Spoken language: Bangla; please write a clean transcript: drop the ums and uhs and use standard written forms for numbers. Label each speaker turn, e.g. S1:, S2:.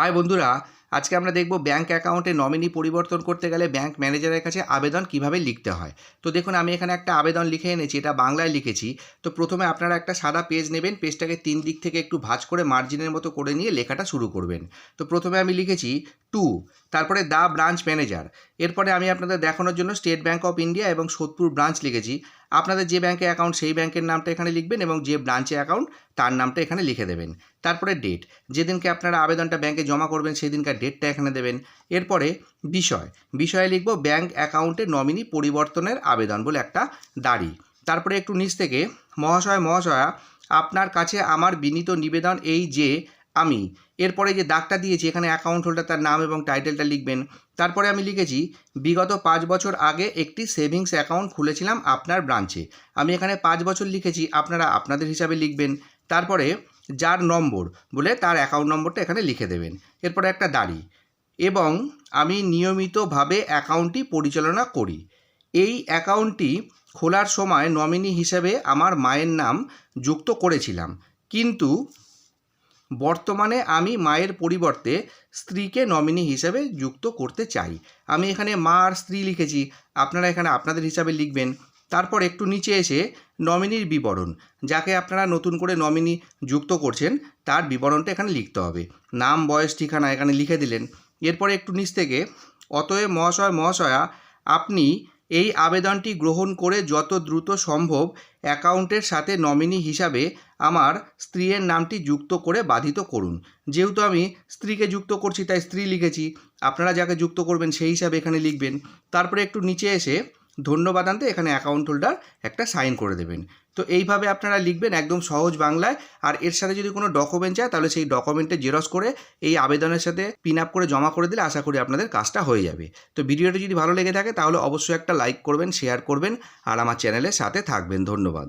S1: হাই বন্ধুরা, আজকে আমরা দেখব ব্যাঙ্ক অ্যাকাউন্টে নমিনি পরিবর্তন করতে গেলে ব্যাঙ্ক ম্যানেজারের কাছে আবেদন কিভাবে লিখতে হয়। তো দেখুন, আমি এখানে একটা আবেদন লিখে এনেছি, এটা বাংলায় লিখেছি। তো প্রথমে আপনারা একটা সাদা পেজ নেবেন, পেজটাকে 3 দিক থেকে একটু ভাঁজ করে মার্জিনের মতো করে নিয়ে লেখাটা শুরু করবেন। তো প্রথমে আমি লিখেছি টু, তারপরে দ্য ব্রাঞ্চ ম্যানেজার। এরপরে আমি আপনাদের দেখানোর জন্য স্টেট ব্যাঙ্ক অফ ইন্ডিয়া এবং সোদপুর ব্রাঞ্চ লিখেছি। আপনাদের যে ব্যাঙ্কে অ্যাকাউন্ট সেই ব্যাঙ্কের নামটা এখানে লিখবেন এবং যে ব্রাঞ্চে অ্যাকাউন্ট তার নামটা এখানে লিখে দেবেন। তারপরে ডেট, যেদিনকে আপনারা আবেদনটা ব্যাঙ্কে জমা করবেন সেদিনকার ডেটটা এখানে দেবেন। এরপরে বিষয়ে লিখব ব্যাঙ্ক অ্যাকাউন্টে নমিনি পরিবর্তনের আবেদন বলে একটা দাঁড়ি। তারপরে একটু নিচ থেকে মহাশয় মহাশয়া, আপনার কাছে আমার বিনীত নিবেদন এই যে আমি, এরপরে যে দাগটা দিয়েছি এখানে অ্যাকাউন্ট হোল্ডার তার নাম এবং টাইটেলটা লিখবেন। তারপরে আমি লিখেছি বিগত 5 বছর আগে একটি সেভিংস অ্যাকাউন্ট খুলেছিলাম আপনার ব্রাঞ্চে। আমি এখানে 5 বছর লিখেছি, আপনারা আপনাদের হিসাবে লিখবেন। তারপরে যার নম্বর বলে তার অ্যাকাউন্ট নম্বরটা এখানে লিখে দেবেন। এরপরে একটা দাড়ি, এবং আমি নিয়মিতভাবে অ্যাকাউন্টটি পরিচালনা করি। এই অ্যাকাউন্টটি খোলার সময় নমিনি হিসেবে আমার মায়ের নাম যুক্ত করেছিলাম, কিন্তু বর্তমানে আমি মায়ের পরিবর্তে স্ত্রীকে নমিনি হিসেবে যুক্ত করতে চাই। আমি এখানে মা আর স্ত্রী লিখেছি, আপনারা এখানে আপনাদের হিসাবে লিখবেন। তারপর একটু নিচে এসে নমিনির বিবরণ, যাকে আপনারা নতুন করে নমিনি যুক্ত করছেন তার বিবরণটা এখানে লিখতে হবে। নাম, বয়স, ঠিকানা এখানে লিখে দিলেন। এরপরে একটু নিচ থেকে অতএব মহাশয় মহাশয়া, আপনি এই আবেদনটি গ্রহণ করে যত দ্রুত সম্ভব অ্যাকাউন্টের সাথে নমিনি হিসাবে আমার স্ত্রীর নামটি যুক্ত করে বাধিত করুন। যেহেতু আমি স্ত্রীকে যুক্ত করছি তাই স্ত্রী লিখেছি, আপনারা যাকে যুক্ত করবেন সেই হিসাবে এখানে লিখবেন। তারপরে একটু নিচে এসে ধন্যবাদ আনতে এখানে অ্যাকাউন্ট হোল্ডার একটা সাইন করে দেবেন। তো এইভাবে আপনারা লিখবেন একদম সহজ বাংলায়। আর এর সাথে যদি কোনো ডকুমেন্ট চায় তাহলে সেই ডকুমেন্টে জেরক্স করে এই আবেদনের সাথে পিন আপ করে জমা করে দিলে আশা করি আপনাদের কাজটা হয়ে যাবে। তো ভিডিওটি যদি ভালো লেগে থাকে তাহলে অবশ্যই একটা লাইক করবেন, শেয়ার করবেন আর আমার চ্যানেলের সাথে থাকবেন। ধন্যবাদ।